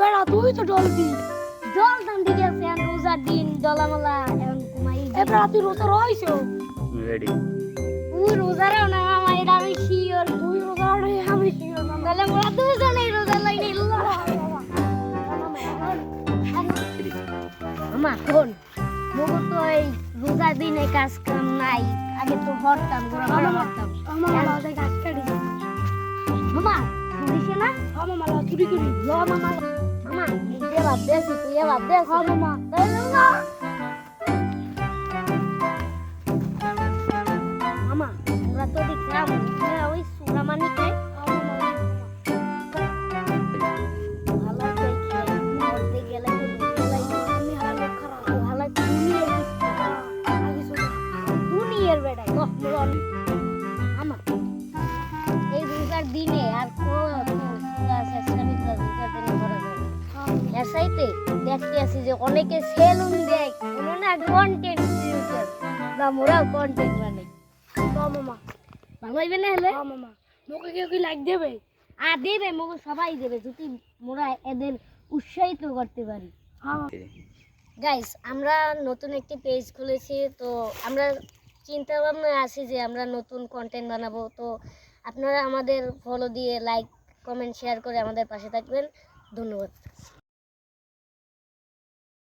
বেড়া তুই তো ডলবি জল দান দিকে আছে আর রোজার দিন ডলামালা এখন ঘুমাই এ বেড়া তুই রোজা রইছো রেডি তুই রোজারেও না মামা এটা আমি শিওর তুই রোজা রে আমি শিওর মামা তাহলে মোরা দুজনেই রোজা লাইনে মামা শোন মগো তো এই রোজার দিনে কাজ কাম নাই আগে তো হরতাম ঘোরাফেরা করতাম মামা মাঝে গাছ কাটি মামা বুঝিস না মামা মালা চুরি করি ল মামা মামা নিজে বাদ দেস তুই বাদ দেস মামা তাহলে না মামা ওরা তো দেখলাম ওই সুরামানি খায় ভালো দেখে মরতে গেলে আমি হালে খারাপ ভালো দুনিয়ার বেড়াই মামা এই রোজার দিনে আর এসাইতে দেখতে আসি যে অনেকে সেলুন দেয় না কন্টেন্ট ক্রিয়েটর না মোরাও কন্টেন্ট বানাই মামা ভালোইবে না হলে মামা মোকে কেউ কি লাইক দেবে আর দেবে মোকে সবাই দেবে যদি মোরা এদের উৎসাহিত করতে পারি গাইস আমরা নতুন একটি পেজ খুলেছি তো আমরা চিন্তা ভাবনা আছি যে আমরা নতুন কন্টেন্ট বানাবো তো আপনারা আমাদের ফলো দিয়ে লাইক কমেন্ট শেয়ার করে আমাদের পাশে থাকবেন ধন্যবাদ।